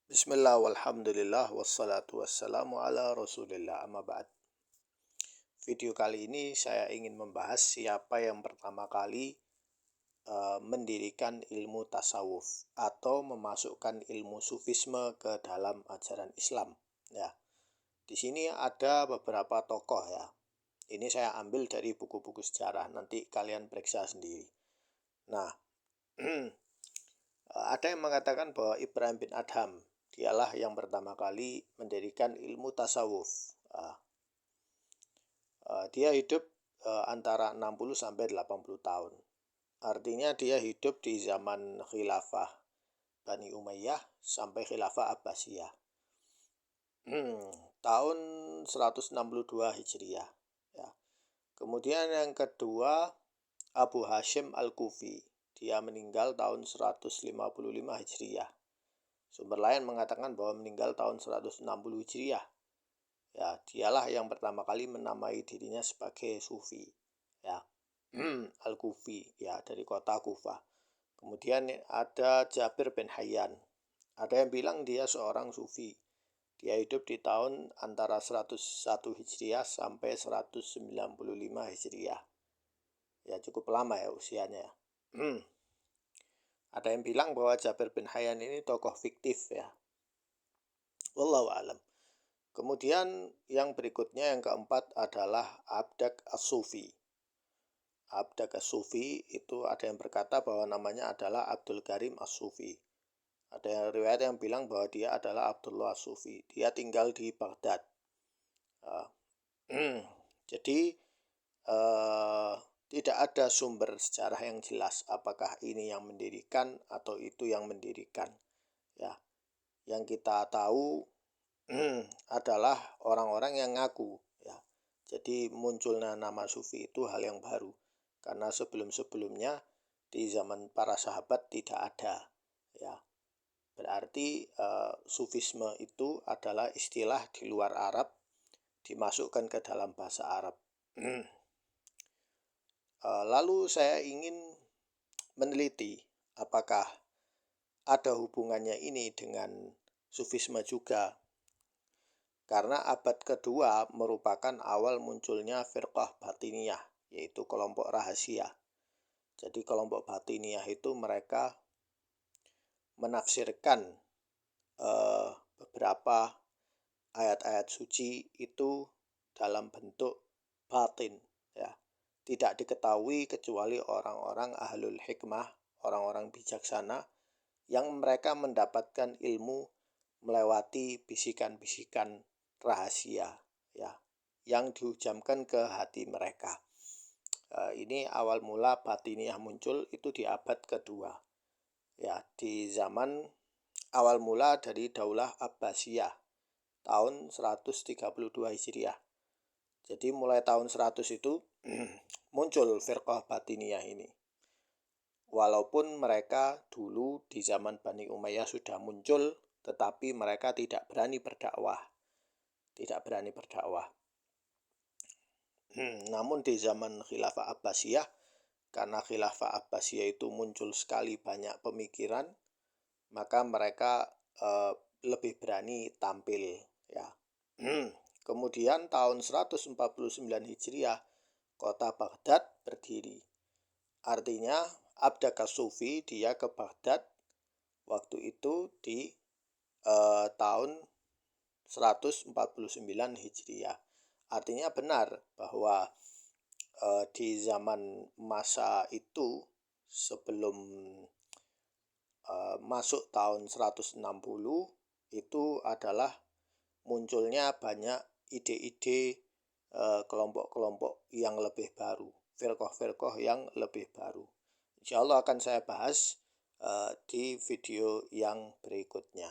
Bismillah walhamdulillah wassalatu wassalamu ala rasulillah amma ba'd. Video kali ini saya ingin membahas siapa yang pertama kali mendirikan ilmu tasawuf atau memasukkan ilmu sufisme ke dalam ajaran Islam. Ya, di sini ada beberapa tokoh ya. Ini saya ambil dari buku-buku sejarah, nanti kalian periksa sendiri. Nah, ada yang mengatakan bahwa Ibrahim bin Adham dialah yang pertama kali mendirikan ilmu tasawuf. Dia hidup antara 60 sampai 80 tahun. Artinya dia hidup di zaman khilafah Bani Umayyah sampai khilafah Abbasiyah. Tahun 162 Hijriah. Ya. Kemudian yang kedua Abu Hashim Al-Kufi. Dia meninggal tahun 155 Hijriah. Sumber lain mengatakan bahwa meninggal tahun 160 Hijriah. Ya, dialah yang pertama kali menamai dirinya sebagai sufi. Ya. Al-Kufi, ya, dari kota Kufah. Kemudian ada Jabir bin Hayyan. Ada yang bilang dia seorang sufi. Dia hidup di tahun antara 101 Hijriah sampai 195 Hijriah. Ya, cukup lama ya usianya. Ada yang bilang bahwa Jabir bin Hayyan ini tokoh fiktif ya. Wallahu a'lam. Kemudian yang berikutnya yang keempat adalah Abdak As-Sufi. Abdak As-Sufi itu ada yang berkata bahwa namanya adalah Abdul Karim As-Sufi. Ada yang riwayat yang bilang bahwa dia adalah Abdullah As-Sufi. Dia tinggal di Baghdad. Jadi tidak ada sumber sejarah yang jelas apakah ini yang mendirikan atau itu yang mendirikan. Ya, yang kita tahu adalah orang-orang yang ngaku ya. Jadi munculnya nama sufi itu hal yang baru karena sebelum-sebelumnya di zaman para sahabat tidak ada ya. Berarti sufisme itu adalah istilah di luar Arab dimasukkan ke dalam bahasa Arab. Lalu saya ingin meneliti apakah ada hubungannya ini dengan sufisme juga. Karena abad kedua merupakan awal munculnya firqah batiniyah, yaitu kelompok rahasia. Jadi kelompok batiniyah itu mereka menafsirkan beberapa ayat-ayat suci itu dalam bentuk batin. Ya. Tidak diketahui kecuali orang-orang ahlul hikmah, orang-orang bijaksana, yang mereka mendapatkan ilmu melewati bisikan-bisikan rahasia ya yang diujamkan ke hati mereka. Ini awal mula batiniyah muncul itu di abad kedua ya, di zaman awal mula dari Daulah Abbasiyah tahun 132 Hijriah. Jadi mulai tahun 100 itu muncul firqah batiniyah ini. Walaupun mereka dulu di zaman Bani Umayyah sudah muncul, tetapi mereka tidak berani berdakwah. Namun di zaman Khilafah Abbasiyah, karena Khilafah Abbasiyah itu muncul sekali banyak pemikiran, maka mereka lebih berani tampil ya. Kemudian tahun 149 Hijriah, kota Baghdad berdiri. Artinya Abdak As-Sufi dia ke Baghdad waktu itu di tahun 149 Hijriah. Artinya benar bahwa di zaman masa itu sebelum masuk tahun 160 itu adalah munculnya banyak ide-ide kelompok-kelompok yang lebih baru, firqah-firqah yang lebih baru. Insya Allah akan saya bahas di video yang berikutnya.